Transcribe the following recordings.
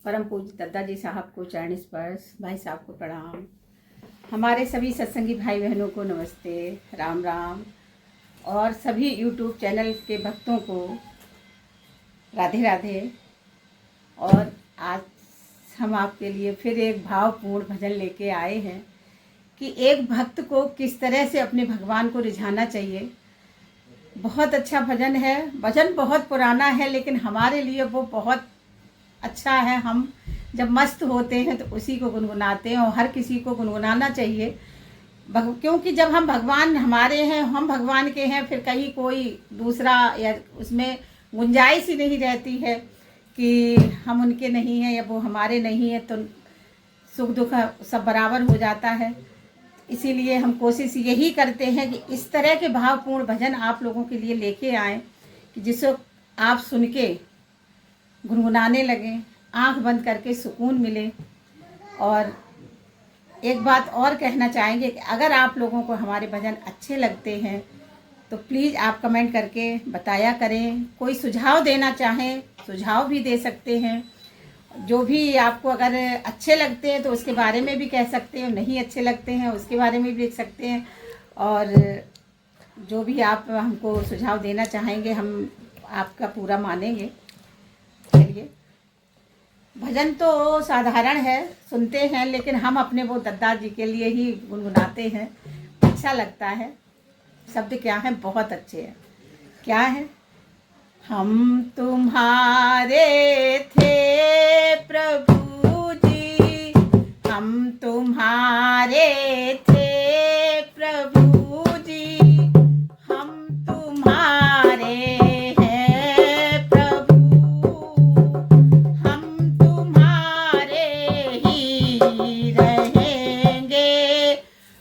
परम पूज्य दादाजी साहब को चरण स्पर्श, भाई साहब को प्रणाम, हमारे सभी सत्संगी भाई बहनों को नमस्ते, राम राम, और सभी यूट्यूब चैनल के भक्तों को राधे राधे। और आज हम आपके लिए फिर एक भावपूर्ण भजन लेके आए हैं कि एक भक्त को किस तरह से अपने भगवान को रिझाना चाहिए। बहुत अच्छा भजन है। भजन बहुत पुराना है लेकिन हमारे लिए वो बहुत अच्छा है। हम जब मस्त होते हैं तो उसी को गुनगुनाते हैं और हर किसी को गुनगुनाना चाहिए, क्योंकि जब हम भगवान हमारे हैं, हम भगवान के हैं, फिर कहीं कोई दूसरा या उसमें गुंजाइश ही नहीं रहती है कि हम उनके नहीं हैं या वो हमारे नहीं हैं, तो सुख दुख सब बराबर हो जाता है। इसीलिए हम कोशिश यही करते हैं कि इस तरह के भावपूर्ण भजन आप लोगों के लिए लेके आएँ कि जिसको आप सुन के गुनगुनाने लगें, आंख बंद करके सुकून मिले। और एक बात और कहना चाहेंगे कि अगर आप लोगों को हमारे भजन अच्छे लगते हैं तो प्लीज़ आप कमेंट करके बताया करें। कोई सुझाव देना चाहें सुझाव भी दे सकते हैं। जो भी आपको अगर अच्छे लगते हैं तो उसके बारे में भी कह सकते हैं, नहीं अच्छे लगते हैं उसके बारे में भी लिख सकते हैं। और जो भी आप हमको सुझाव देना चाहेंगे हम आपका पूरा मानेंगे। चलिए, भजन तो साधारण है, सुनते हैं, लेकिन हम अपने वो दादाजी के लिए ही गुनगुनाते हैं। अच्छा लगता है। शब्द क्या है, बहुत अच्छे हैं। क्या है? हम तुम्हारे थे प्रभु जी, हम तुम्हारे थे प्रभु जी, हम तुम्हारे हैं प्रभु, हम तुम्हारे ही रहेंगे।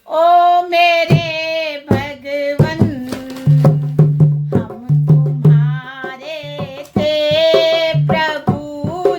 ओ मेरे भगवन, हम तुम्हारे थे प्रभु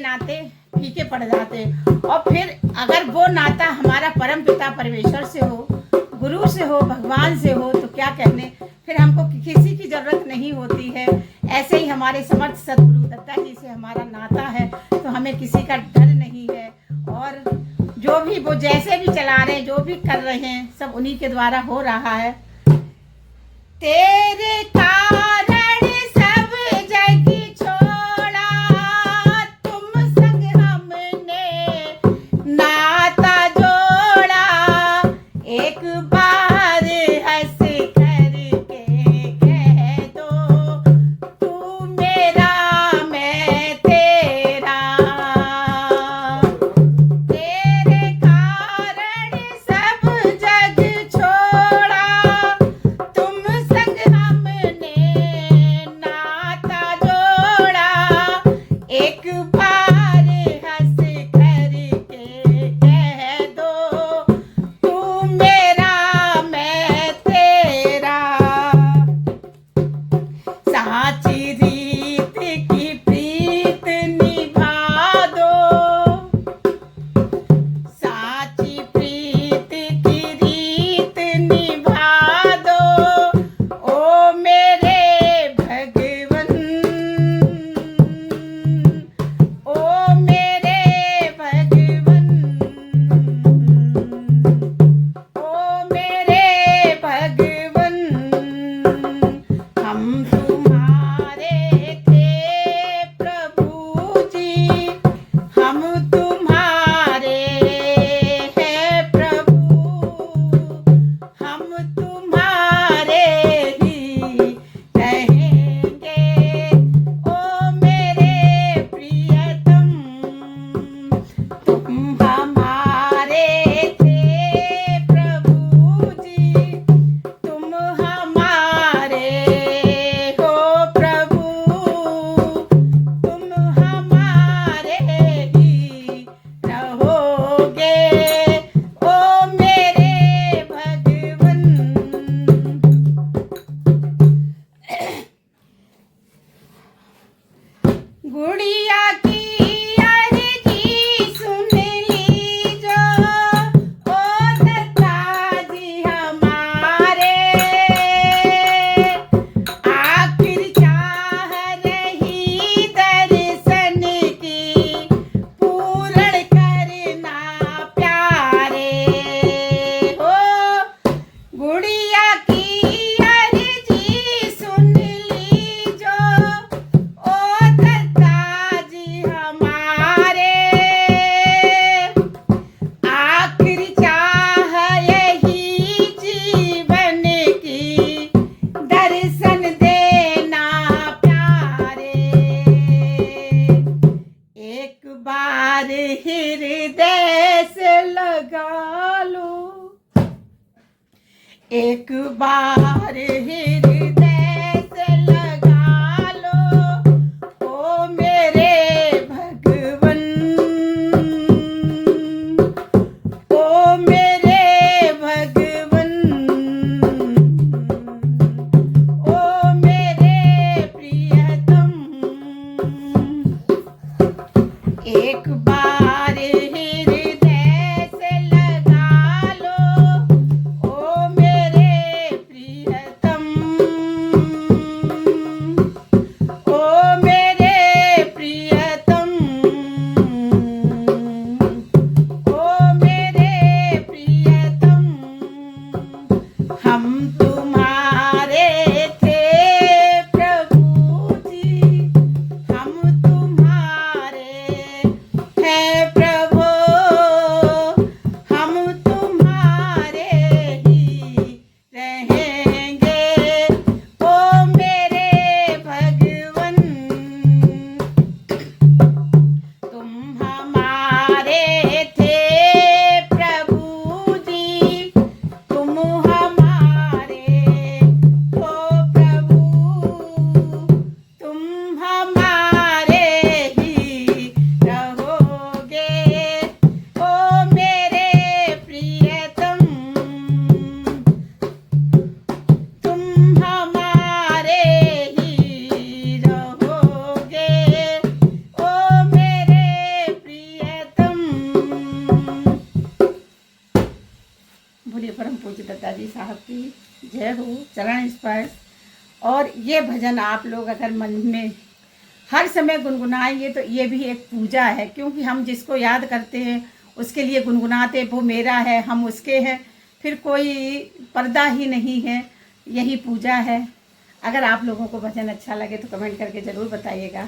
नाते फीके पड़ जाते। और फिर अगर वो नाता हमारा परम पिता परमेश्वर से हो, गुरु से हो, भगवान से हो, तो क्या कहने, फिर हमको किसी की जरूरत नहीं होती है। ऐसे ही हमारे समर्थ सदगुरु दत्ता जी से हमारा नाता है, तो हमें किसी का डर नहीं है। और जो भी वो जैसे भी चला रहे हैं, जो भी कर रहे हैं, सब उन्हीं के द्वारा हो रहा है। तेरे कारण सब जग छोड़ा, तुम संग हमने नाता जोड़ा। एक बार हंस करके कह दो, तू मेरा मैं तेरा। तेरे कारण सब जग छोड़ा, तुम संग हमने नाता जोड़ा। एक बार हंस करके कह दो, तू मेरा मैं तेरा। साची रीत की प्रीत निभा दो, साची प्रीत की रीत निभा दो। ओ मेरे भगवन, ओ मेरे भगवन, ओ मेरे भगवन। हम तुम्हारे थे प्रभु जी, हम तुम्हारे हैं प्रभु, हम तुम्हारे ही रहेंगे। ओ मेरे प्रियतम, तुम हमारे थे प्रभु जी, तुम हमारे हो प्रभु, तुम हमारे ही रहोगे। ओ मेरे भगवन, गुड़िया की अर्जी सुन लीजो, ओ दत्ता जी हमारे। आखिर चाह रही दर्शन की, पूर्ण करना प्यारे हो। गुड़िया की अर्जी सुन लीजो, ओ दत्ता जी हमारे। आखिर चाह यही जीवन की, दर्शन देना प्यारे। एक बार हृदय से लगा लो, एक बार हृदय से लगा लो। ओ मेरे भगवन, ओ मेरे भगवन, ओ मेरे प्रियतम। एक बार हृदय से लगा लो, ओ मेरे प्रियतम। पूज्य दत्ताजी साहब की जय हो, चरण स्पर्श। और ये भजन आप लोग अगर मन में हर समय गुनगुनाएंगे तो ये भी एक पूजा है, क्योंकि हम जिसको याद करते हैं उसके लिए गुनगुनाते, वो मेरा है, हम उसके हैं, फिर कोई पर्दा ही नहीं है, यही पूजा है। अगर आप लोगों को भजन अच्छा लगे तो कमेंट करके ज़रूर बताइएगा।